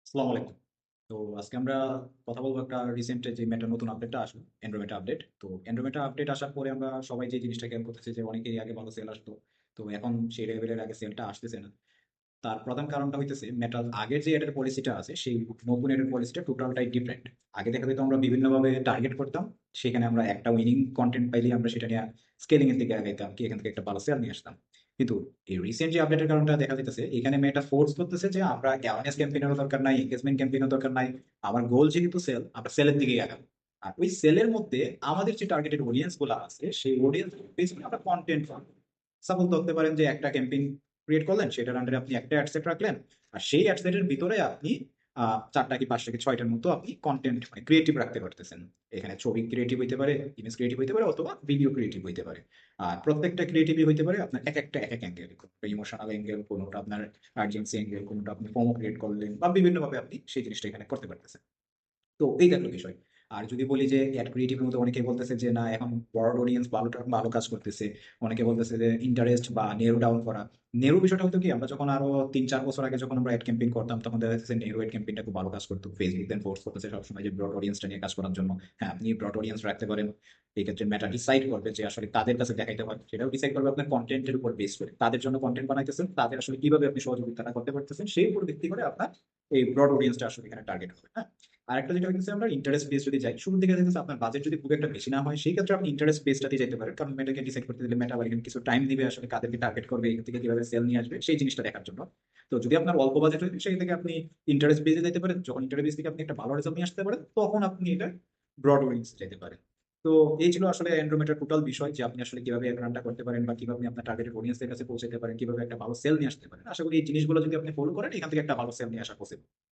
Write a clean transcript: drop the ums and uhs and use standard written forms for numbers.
আসসালামু আলাইকুম। তো আজকে আমরা কথা বলবো একটা রিসেন্ট যে মেটা নতুন আপডেটটা আসলো, অ্যান্ড্রোমেটা আপডেট। তো অ্যান্ড্রোমেটা আপডেট আসার পরে আমরা সবাই যে জিনিসটা খেয়াল করতেছি যে অনেকেরই আগে ভালো সেল আসতো, তো এখন সেই লেভেলের আগে সেলটা আসতেছে না। তার প্রধান কারণটা হইতেছে মেটাল আগের যে এডের পলিসিটা আছে সেই নতুন এডের পলিসিটা টোটালটাই ডিফারেন্ট। আগে দেখা যেত আমরা বিভিন্নভাবে টার্গেট করতাম, সেখানে আমরা একটা উইনিং কন্টেন্ট পাইলে আমরা সেটা নিয়ে স্কেলিং এর দিকে আগাইতাম, কি এখান থেকে একটা ভালো সেল নিয়ে আসতাম। কিন্তু এই রিসেন্ট যে আপডেটের কারণটা দেখা যাইতেছে, এখানে মেটা ফোর্স করতেছে যে আমরা অ্যাওয়ারনেস ক্যাম্পেইনেরও দরকার নাই, এঙ্গেজমেন্ট ক্যাম্পেইনও দরকার নাই। আমার গোল যেহেতু সেল, আমরা সেলের দিকেই আগাবো। আর ওই সেলের মধ্যে আমাদের যে টার্গেটেড অডিয়েন্স গুলো আছে সেই অডিয়েন্স বেস করে আমরা কন্টেন্ট সাপোজ ধরতে পারেন যে একটা ক্যাম্পেইন ক্রিয়েট করলেন, সেটার আন্ডারে আপনি একটা অ্যাড সেট রাখলেন, আর সেই অ্যাড সেটের ভিতরে আপনি চারটা কি পাঁচটা কি ছয়টার মতো আপনি কন্টেন্ট মানে ক্রিয়েটিভ রাখতে পারতেছেন। এখানে ছবি ক্রিয়েটিভ হইতে পারে, ইমেজ ক্রিয়েটিভ হইতে পারে, অথবা ভিডিও ক্রিয়েটিভ হইতে পারে। আর প্রত্যেকটা ক্রিয়েটিভই হইতে পারে আপনার এক একটা এক এক অ্যাঙ্গেল, কোনোটা ইমোশনাল অ্যাঙ্গেল, কোনোটা আপনার আর্জেন্সি অ্যাঙ্গেল, কোনোটা আপনি প্রোমো ক্রিয়েট করলেন, বা বিভিন্নভাবে আপনি সেই জিনিসটা এখানে করতে পারতেছেন। তো এই দেখলো বিষয়। আর যদি বলি যে অ্যাড ক্রিয়েটিভের মধ্যে অনেকে বলতেছে যে না, এখন ব্রড অডিয়েন্স ভালোটা ভালো কাজ করতেছে। অনেকে বলতেছে যে ইন্টারেস্ট বা নেরো ডাউন করা। নেরো বিষয়টা হতো কি, আমরা যখন আরো 3-4 বছর আগে যখন আমরা অ্যাড ক্যাম্পেইন করতাম, তখন দেখা যাচ্ছে নেরো অ্যাড ক্যাম্পেইনটা খুব ভালো কাজ করতো। ফেসবুক দেন ফোর্স করতেছে সবসময় যে ব্রড অডিয়েন্সটা নিয়ে কাজ করার জন্য। হ্যাঁ, আপনি ব্রড অডিয়েন্স রাখতে পারেন। এই ক্ষেত্রে মেটা ডিসাইড করবে যে আসলে তাদের কাছে দেখাইতে হয়, সেটাও ডিসাইড করবে আপনার কন্টেন্টের উপর বেস করে। তাদের জন্য কন্টেন্ট বানাইতেছেন, তাদের আসলে কিভাবে আপনি সহযোগিতা করতে পারতেছেন সেই উপর ভিত্তি করে আপনার এই ব্রড অডিয়েন্সটা আসলে এখানে টার্গেট হবে। হ্যাঁ। আরেকটা যেটা হচ্ছে, আমরা ইন্টারেস্ট বেস যদি যাই, শুরুর দিকে দেখা যাচ্ছে আপনার বাজেট যদি খুব একটা বেশি না হয়, সেই ক্ষেত্রে আপনি ইন্টারেস্ট বেসটাতে যেতে পারেন, কারণ মেটাকে ডিসাইড করতে দিলে মেটা আবার এখানে কিছু টাইম দিবে আসলে কাদেরকে টার্গেট করবে, এখান থেকে কিভাবে সেল নিয়ে আসবে সেই জিনিসটা দেখার জন্য। তো যদি আপনার অল্প বাজেট হয় সেই থেকে আপনি ইন্টারেস্ট বেসে যেতে পারেন। যখন ইন্টারেস্ট বেস থেকে আপনি একটা ভালো রেজাল্ট নিয়ে আসতে পারেন, তখন আপনি এটা ব্রড উইংস যেতে পারেন। তো এই ছিল আসলে অ্যান্ড্রোমেটার টোটাল বিষয়, যে আপনি আসলে কিভাবে রানটা করতে পারেন বা কিভাবে আপনার টার্গেটেড অডিয়েন্সের কাছে পৌঁছাতে পারেন, কিভাবে একটা ভালো সেল নিয়ে আসতে পারেন। আশা করি এই জিনিসগুলো যদি আপনি ফলো করেন, এখান থেকে একটা ভালো সেল নিয়ে আসা পসিবল।